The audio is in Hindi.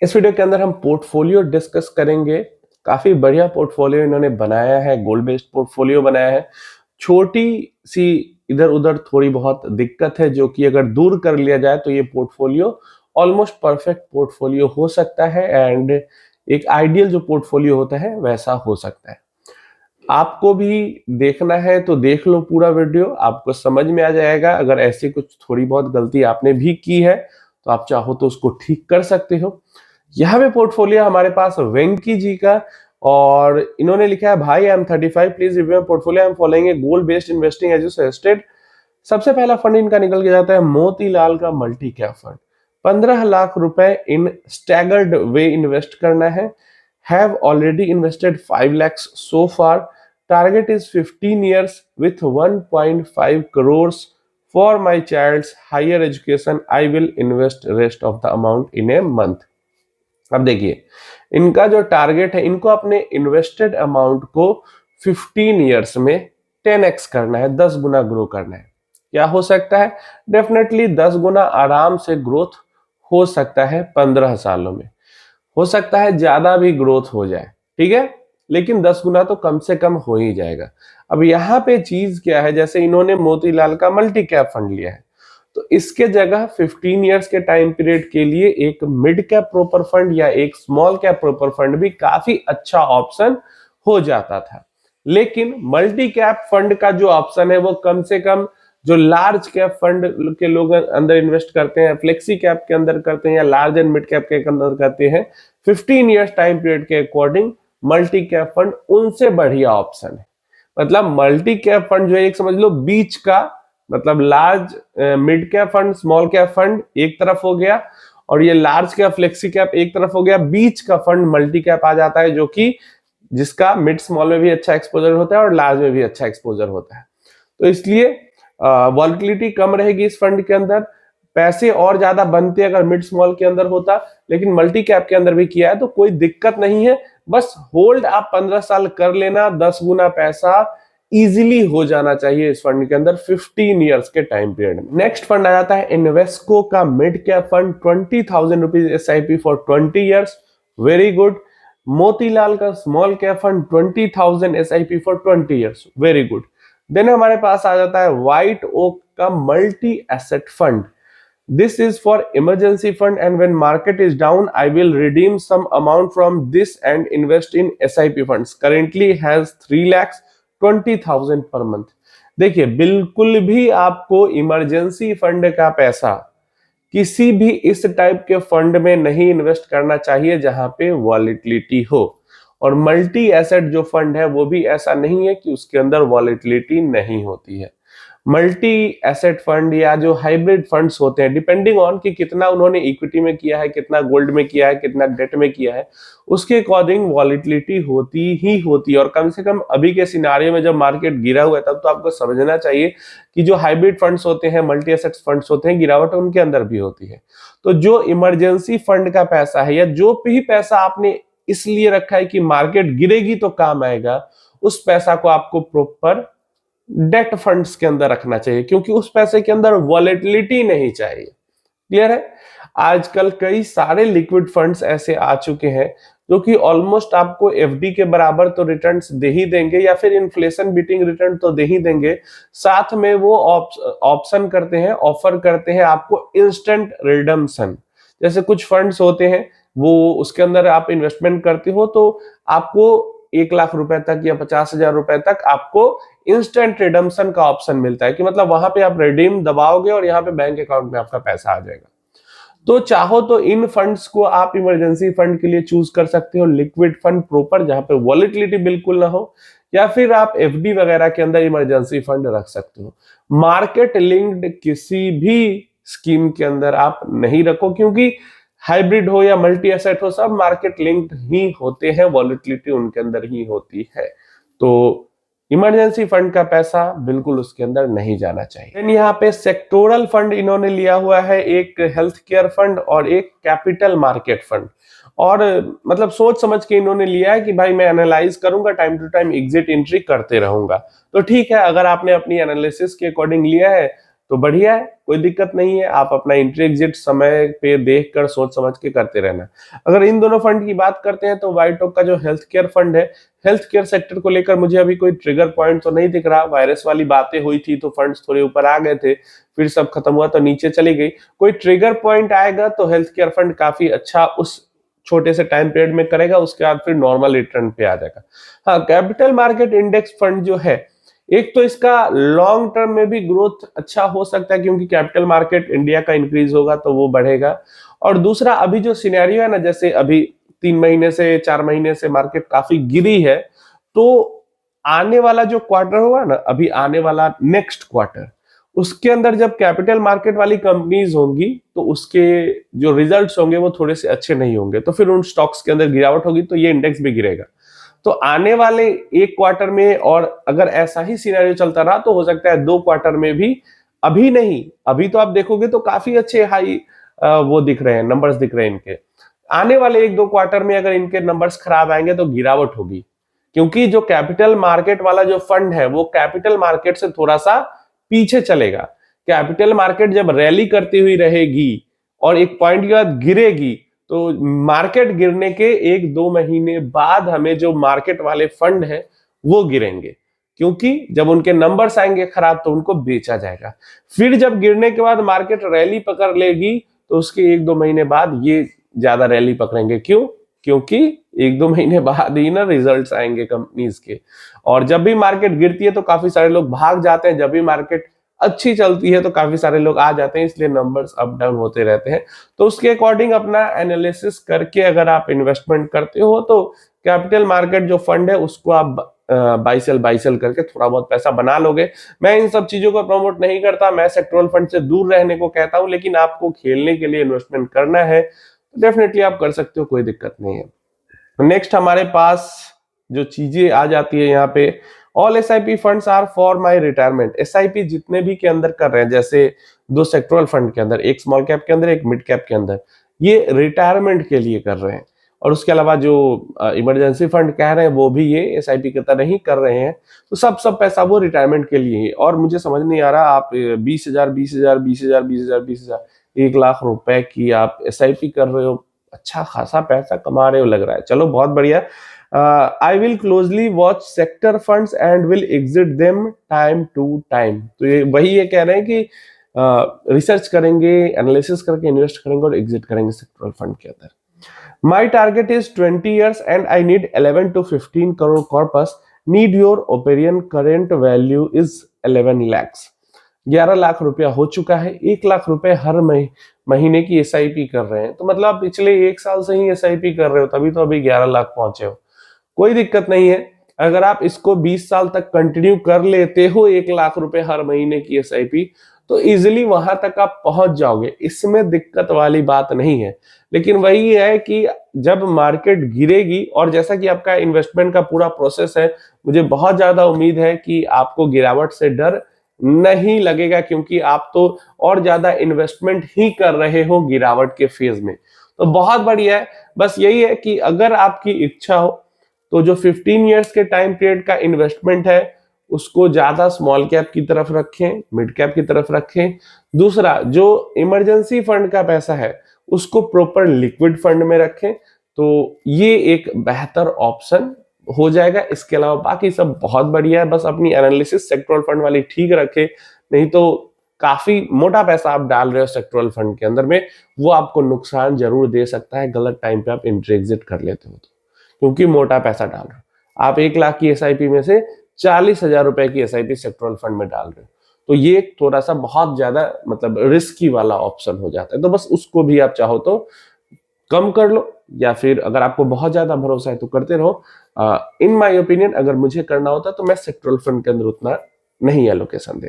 इस वीडियो के अंदर हम पोर्टफोलियो डिस्कस करेंगे। काफी बढ़िया पोर्टफोलियो इन्होंने बनाया है, गोल बेस्ड पोर्टफोलियो बनाया है। छोटी सी इधर उधर थोड़ी बहुत दिक्कत है जो कि अगर दूर कर लिया जाए तो ये पोर्टफोलियो ऑलमोस्ट परफेक्ट पोर्टफोलियो हो सकता है एंड एक आइडियल जो पोर्टफोलियो होता है वैसा हो सकता है। आपको भी देखना है तो देख लो पूरा वीडियो, आपको समझ में आ जाएगा। अगर ऐसी कुछ थोड़ी बहुत गलती आपने भी की है तो आप चाहो तो उसको ठीक कर सकते हो। यहाँ पे पोर्टफोलियो हमारे पास वेंकी जी का, और इन्होंने लिखा है भाई I am 35, please review portfolio, I am following a goal based investing as you suggested. सबसे पहला फंड इनका निकल के जाता है मोतीलाल का मल्टी कैप फंड। 15 लाख रुपए इन स्टैगर्ड वे इन्वेस्ट करना है। Have already invested 5 lakhs so far. Target is 15 years with 1.5 crores for my child's higher education. I will invest rest of the amount in a month. अब देखिए इनका जो टारगेट है, इनको अपने इन्वेस्टेड अमाउंट को 15 इयर्स में 10x करना है, 10 गुना ग्रो करना है। क्या हो सकता है? डेफिनेटली 10 गुना आराम से ग्रोथ हो सकता है 15 सालों में। हो सकता है ज्यादा भी ग्रोथ हो जाए, ठीक है, लेकिन 10 गुना तो कम से कम हो ही जाएगा। अब यहाँ पे चीज क्या है, जैसे इन्होंने मोतीलाल का मल्टी कैप फंड लिया है तो इसके जगह 15 इयर्स के टाइम पीरियड के लिए एक मिड कैप प्रॉपर फंड या एक स्मॉल कैप प्रॉपर फंड भी काफी अच्छा ऑप्शन हो जाता था। लेकिन मल्टी कैप फंड का जो ऑप्शन है वो कम से कम जो लार्ज कैप फंड के लोग अंदर इन्वेस्ट करते हैं, फ्लेक्सी कैप के अंदर करते हैं या लार्ज एंड मिड कैप के अंदर करते हैं, 15 इयर्स टाइम पीरियड के अकॉर्डिंग मल्टी कैप फंड उनसे बढ़िया ऑप्शन है। मतलब मल्टी कैप फंड जो है एक समझ लो बीच का, मतलब large mid cap fund small cap fund एक तरफ हो गया और ये लार्ज कैप फ्लेक्सी कैप एक तरफ हो गया। बीच का फंड मल्टी कैप आ जाता है जो कि जिसका मिड स्मॉल में भी अच्छा एक्सपोजर होता है और लार्ज में भी अच्छा एक्सपोजर होता है। तो इसलिए वॉलिटिलिटी कम रहेगी इस फंड के अंदर, पैसे और ज्यादा बनते अगर मिड स्मॉल के अंदर होता, लेकिन मल्टी कैप के अंदर भी किया है तो कोई दिक्कत नहीं है। बस होल्ड आप 15 साल कर लेना, 10 गुना पैसा इजीली हो जाना चाहिए इस फंड के अंदर 15 इयर्स के टाइम पीरियड में। नेक्स्ट फंड आ जाता है इन्वेस्को का mid cap fund, 20,000 rupees SIP for 20 years, very good. Motilal का small cap fund 20,000 SIP for 20 years, very good. Then हमारे पास आ जाता है व्हाइट ओक का multi asset fund. This is for emergency fund and when market is down, I will redeem some amount from this and invest in SIP funds. Currently has 3,20,000 per month. देखिए बिल्कुल भी आपको इमरजेंसी फंड का पैसा किसी भी इस टाइप के फंड में नहीं इन्वेस्ट करना चाहिए जहां पे वॉलिटिलिटी हो। और मल्टी एसेट जो फंड है वो भी ऐसा नहीं है कि उसके अंदर वॉलिटिलिटी नहीं होती है। मल्टी एसेट फंड या जो हाइब्रिड फंड्स होते हैं, डिपेंडिंग ऑन कि कितना उन्होंने इक्विटी में किया है, कितना गोल्ड में किया है, कितना डेट में किया है, उसके अकॉर्डिंग वॉलिटिलिटी होती ही होती है। और कम से कम अभी के सिनारियो में जब मार्केट गिरा हुआ है तब तो आपको समझना चाहिए कि जो हाइब्रिड फंड्स होते हैं, मल्टी एसेट फंड्स होते हैं, गिरावट उनके अंदर भी होती है। तो जो इमरजेंसी फंड का पैसा है या जो भी पैसा आपने इसलिए रखा है कि मार्केट गिरेगी तो काम आएगा, उस पैसा को आपको प्रॉपर डेट फंड्स के अंदर रखना चाहिए क्योंकि उस पैसे के अंदर वॉलेटिलिटी नहीं चाहिए। क्लियर है? आजकल कई सारे लिक्विड फंड्स ऐसे आ चुके हैं जो कि ऑलमोस्ट आपको FD के बराबर तो रिटर्न्स दे ही देंगे या फिर इन्फ्लेशन बीटिंग रिटर्न तो दे ही देंगे, साथ में वो ऑप्शन करते हैं, ऑफर करते हैं आपको इंस्टेंट रिडम्पशन। जैसे कुछ फंड्स होते हैं वो उसके अंदर आप इन्वेस्टमेंट करते हो तो आपको 1 लाख रुपए तक या 50,000 रुपए तक आपको इंस्टेंट रिडम्पशन का ऑप्शन मिलता है कि मतलब वहां पे आप रिडीम दबाओगे और यहाँ पे बैंक अकाउंट में आपका पैसा आ जाएगा। तो चाहो तो इन फंड्स को आप इमरजेंसी फंड के लिए चूज कर सकते हो, लिक्विड फंड प्रॉपर जहां पे वॉलिटिलिटी बिल्कुल ना हो, या फिर आप FD वगैरह के अंदर इमरजेंसी फंड रख सकते हो। मार्केट लिंक्ड किसी भी स्कीम के अंदर आप नहीं रखो क्योंकि हाइब्रिड हो या मल्टी एसेट हो सब मार्केट लिंक्ड ही होते हैं, वॉलिटिलिटी उनके अंदर ही होती है। तो इमरजेंसी फंड का पैसा बिल्कुल उसके अंदर नहीं जाना चाहिए। यहाँ पे सेक्टोरल फंड इन्होंने लिया हुआ है, एक हेल्थ केयर फंड और एक कैपिटल मार्केट फंड। और मतलब सोच समझ के इन्होंने लिया है कि भाई मैं एनालाइज करूंगा, time to time exit entry करते रहूंगा। तो ठीक है, अगर आपने अपनी एनालिसिस के अकॉर्डिंग लिया है तो बढ़िया है, कोई दिक्कत नहीं है, आप अपना एंट्री एग्जिट समय पे देखकर सोच समझ के करते रहना। अगर इन दोनों फंड की बात करते हैं तो व्हाइट ओक का जो हेल्थ केयर फंड है, हेल्थ केयर सेक्टर को लेकर मुझे अभी कोई ट्रिगर पॉइंट तो नहीं दिख रहा। वायरस वाली बातें हुई थी तो फंड्स थोड़े ऊपर आ गए थे, फिर सब खत्म हुआ तो नीचे चली गई। कोई ट्रिगर पॉइंट आएगा तो हेल्थ केयर फंड काफी अच्छा उस छोटे से टाइम पीरियड में करेगा, उसके बाद फिर नॉर्मल रिटर्न पे आ जाएगा। हाँ, कैपिटल मार्केट इंडेक्स फंड जो है, एक तो इसका लॉन्ग टर्म में भी ग्रोथ अच्छा हो सकता है क्योंकि कैपिटल मार्केट इंडिया का इंक्रीज होगा तो वो बढ़ेगा। और दूसरा, अभी जो सिनेरियो है ना, जैसे अभी 3 महीने से 4 महीने से मार्केट काफी गिरी है, तो आने वाला जो क्वार्टर होगा ना, अभी आने वाला नेक्स्ट क्वार्टर, उसके अंदर जब कैपिटल मार्केट वाली कंपनीज होंगी तो उसके जो रिजल्ट्स होंगे वो थोड़े से अच्छे नहीं होंगे, तो फिर उन स्टॉक्स के अंदर गिरावट होगी तो ये इंडेक्स भी गिरेगा। तो आने वाले एक क्वार्टर में, और अगर ऐसा ही सिनेरियो चलता रहा तो हो सकता है 2 क्वार्टर में भी, अभी नहीं, अभी तो आप देखोगे तो काफी अच्छे हाई वो दिख रहे हैं, नंबर्स दिख रहे हैं इनके। आने वाले 1-2 क्वार्टर में अगर इनके नंबर्स खराब आएंगे तो गिरावट होगी, क्योंकि जो कैपिटल मार्केट वाला जो फंड है वो कैपिटल मार्केट से थोड़ा सा पीछे चलेगा। कैपिटल मार्केट जब रैली करती हुई रहेगी और एक पॉइंट के बाद गिरेगी, तो मार्केट गिरने के 1-2 महीने बाद हमें जो मार्केट वाले फंड है वो गिरेंगे, क्योंकि जब उनके नंबर्स आएंगे खराब तो उनको बेचा जाएगा। फिर जब गिरने के बाद मार्केट रैली पकड़ लेगी तो उसके 1-2 महीने बाद ये ज्यादा रैली पकड़ेंगे। क्यों? क्योंकि 1-2 महीने बाद ही ना रिजल्ट्स आएंगे कंपनीज के, और जब भी मार्केट गिरती है तो काफी सारे लोग भाग जाते हैं, जब भी मार्केट अच्छी चलती है तो काफी सारे लोग आ जाते हैं, इसलिए नंबर्स अप डाउन होते रहते हैं। तो उसके अकॉर्डिंग अपना एनालिसिस करके अगर आप इन्वेस्टमेंट करते हो तो कैपिटल मार्केट जो फंड है उसको आप बाई सेल करके थोड़ा बहुत पैसा बना लोगे। मैं इन सब चीजों को प्रमोट नहीं करता, मैं सेक्टोरल फंड से दूर रहने को कहता हूं, लेकिन आपको खेलने के लिए इन्वेस्टमेंट करना है तो डेफिनेटली आप कर सकते हो, कोई दिक्कत नहीं है। नेक्स्ट हमारे पास जो चीजें आ जाती है यहाँ पे, all SIP funds are for my retirement. SIP जितने भी के अंदर कर रहे हैं, जैसे 2 सेक्टोरल फंड के अंदर, एक स्मॉल कैप के अंदर, एक मिड कैप के अंदर, ये रिटायरमेंट के लिए कर रहे हैं। और उसके अलावा जो इमरजेंसी फंड कह रहे हैं वो भी ये एसआईपी की तरह ही कर रहे हैं। तो सब पैसा वो रिटायरमेंट के लिए ही। और मुझे समझ नहीं आ रहा, आप 20,000 20,000 20,000 20,000 20,000 1 लाख रुपए की आप एसआईपी कर रहे हो, अच्छा खासा पैसा कमा रहे हो लग रहा है। चलो बहुत बढ़िया। I will closely watch sector funds and will exit them time to time. तो ये वही ये कह रहे हैं कि रिसर्च करेंगे, एनालिसिस करके इन्वेस्ट करेंगे और एग्जिट करेंगे सेक्टरल फंड के अंदर। My target is 20 years and I need 11 to 15 crore corpus. Need your opinion, current value is 11 lakhs। 11 lakh रुपया हो चुका है, 1 लाख रुपए हर महीने की एसआईपी कर रहे हैं, तो मतलब आप पिछले 1 साल से ही एसआईपी कर रहे हो, तभी तो अभी 11 लाख पहुंचे हो। कोई दिक्कत नहीं है, अगर आप इसको 20 साल तक कंटिन्यू कर लेते हो 1 लाख रुपए हर महीने की एसआईपी, तो इजिली वहां तक आप पहुंच जाओगे, इसमें दिक्कत वाली बात नहीं है। लेकिन वही है कि जब मार्केट गिरेगी, और जैसा कि आपका इन्वेस्टमेंट का पूरा प्रोसेस है, मुझे बहुत ज्यादा उम्मीद है कि आपको गिरावट से डर नहीं लगेगा, क्योंकि आप तो और ज्यादा इन्वेस्टमेंट ही कर रहे हो गिरावट के फेज में। तो बहुत बढ़िया है। बस यही है कि अगर आपकी इच्छा हो तो जो 15 इयर्स के टाइम पीरियड का इन्वेस्टमेंट है उसको ज्यादा स्मॉल कैप की तरफ रखें, मिड कैप की तरफ रखें। दूसरा, जो इमरजेंसी फंड का पैसा है उसको प्रॉपर लिक्विड फंड में रखें, तो ये एक बेहतर ऑप्शन हो जाएगा। इसके अलावा बाकी सब बहुत बढ़िया है, बस अपनी एनालिसिस सेक्टोरल फंड वाली ठीक रखे, नहीं तो काफी मोटा पैसा आप डाल रहे हो सेक्टोरल फंड के अंदर में, वो आपको नुकसान जरूर दे सकता है गलत टाइम पे आप एंट्री एग्जिट कर लेते हो तो, क्योंकि मोटा पैसा डाल रहे हो आप। 1 लाख की एसआईपी में से 40,000 रुपए की एसआईपी सेक्टोरल फंड में डाल रहे हो, तो ये थोड़ा सा बहुत ज्यादा मतलब रिस्की वाला ऑप्शन हो जाता है। तो बस उसको भी आप चाहो तो कम कर लो, या फिर अगर आपको बहुत ज्यादा भरोसा है तो करते रहो। इन माय ओपिनियन अगर मुझे करना होता तो मैं सेक्टोरल फंड के अंदर उतना नहीं एलोकेशन देता।